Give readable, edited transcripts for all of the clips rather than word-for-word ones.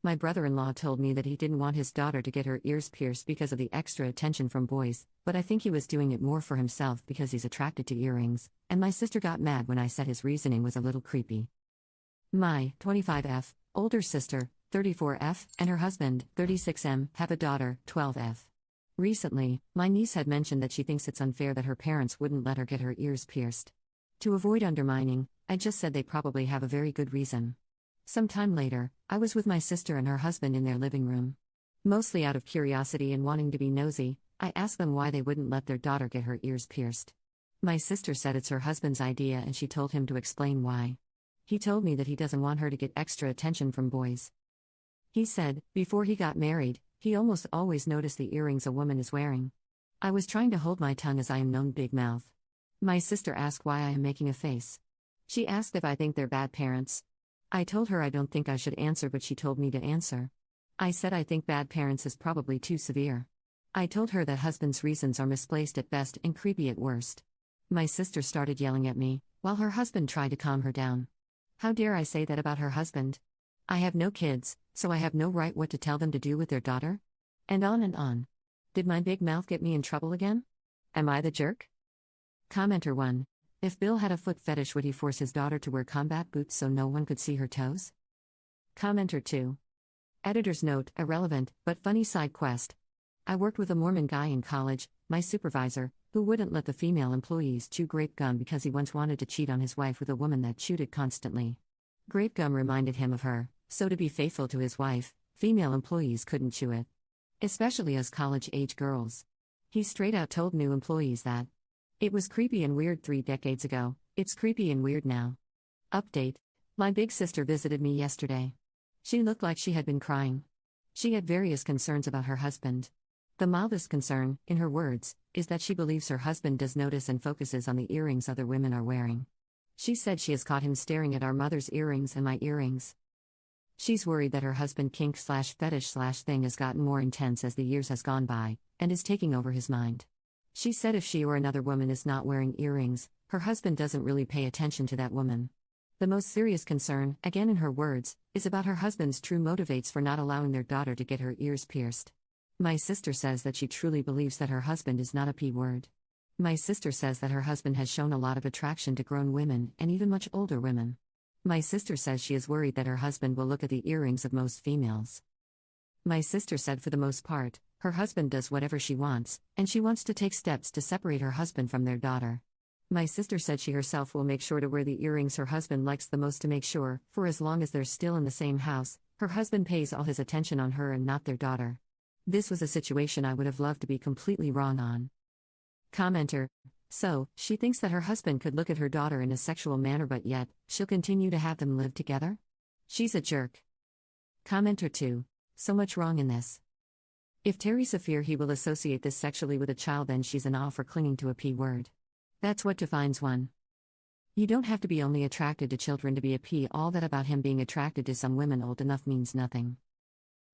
My brother-in-law told me that he didn't want his daughter to get her ears pierced because of the extra attention from boys, but I think he was doing it more for himself because he's attracted to earrings, and my sister got mad when I said his reasoning was a little creepy. My 25F, older sister, 34F, and her husband, 36M, have a daughter, 12F. Recently, my niece had mentioned that she thinks it's unfair that her parents wouldn't let her get her ears pierced. To avoid undermining, I just said they probably have a very good reason. Some time later, I was with my sister and her husband in their living room. Mostly out of curiosity and wanting to be nosy, I asked them why they wouldn't let their daughter get her ears pierced. My sister said it's her husband's idea and she told him to explain why. He told me that he doesn't want her to get extra attention from boys. He said, before he got married, he almost always noticed the earrings a woman is wearing. I was trying to hold my tongue as I am known big mouth. My sister asked why I am making a face. She asked if I think they're bad parents. I told her I don't think I should answer, but she told me to answer. I said I think bad parents is probably too severe. I told her that husband's reasons are misplaced at best and creepy at worst. My sister started yelling at me, while her husband tried to calm her down. How dare I say that about her husband? I have no kids, so I have no right what to tell them to do with their daughter? And on and on. Did my big mouth get me in trouble again? Am I the jerk? Commenter 1. If Bill had a foot fetish, would he force his daughter to wear combat boots so no one could see her toes? Commenter 2. Editor's note, irrelevant, but funny side quest. I worked with a Mormon guy in college, my supervisor, who wouldn't let the female employees chew grape gum because he once wanted to cheat on his wife with a woman that chewed it constantly. Grape gum reminded him of her, so to be faithful to his wife, female employees couldn't chew it. Especially as college-age girls. He straight out told new employees that. It was creepy and weird 3 decades ago, it's creepy and weird now. Update. My big sister visited me yesterday. She looked like she had been crying. She had various concerns about her husband. The mildest concern, in her words, is that she believes her husband does notice and focuses on the earrings other women are wearing. She said she has caught him staring at our mother's earrings and my earrings. She's worried that her husband kink/fetish/thing has gotten more intense as the years has gone by, and is taking over his mind. She said if she or another woman is not wearing earrings, her husband doesn't really pay attention to that woman. The most serious concern, again in her words, is about her husband's true motivates for not allowing their daughter to get her ears pierced. My sister says that she truly believes that her husband is not a P-word. My sister says that her husband has shown a lot of attraction to grown women and even much older women. My sister says she is worried that her husband will look at the earrings of most females. My sister said for the most part, her husband does whatever she wants, and she wants to take steps to separate her husband from their daughter. My sister said she herself will make sure to wear the earrings her husband likes the most to make sure, for as long as they're still in the same house, her husband pays all his attention on her and not their daughter. This was a situation I would have loved to be completely wrong on. Commenter. So, she thinks that her husband could look at her daughter in a sexual manner, but yet, she'll continue to have them live together? She's a jerk. Commenter 2. So much wrong in this. If Teresa fear he will associate this sexually with a child, then she's an off for clinging to a P word. That's what defines one. You don't have to be only attracted to children to be a P. All that about him being attracted to some women old enough means nothing.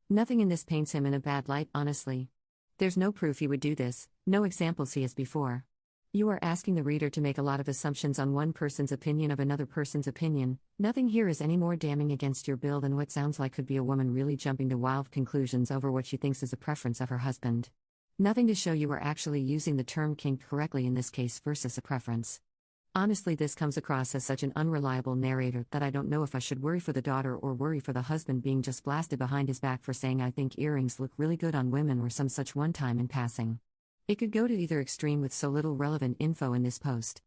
Nothing in this paints him in a bad light, honestly. There's no proof he would do this, no examples he has before. You are asking the reader to make a lot of assumptions on one person's opinion of another person's opinion. Nothing here is any more damning against your bill than what sounds like could be a woman really jumping to wild conclusions over what she thinks is a preference of her husband. Nothing to show you are actually using the term kink correctly in this case versus a preference. Honestly, this comes across as such an unreliable narrator that I don't know if I should worry for the daughter or worry for the husband being just blasted behind his back for saying I think earrings look really good on women or some such one time in passing. It could go to either extreme with so little relevant info in this post.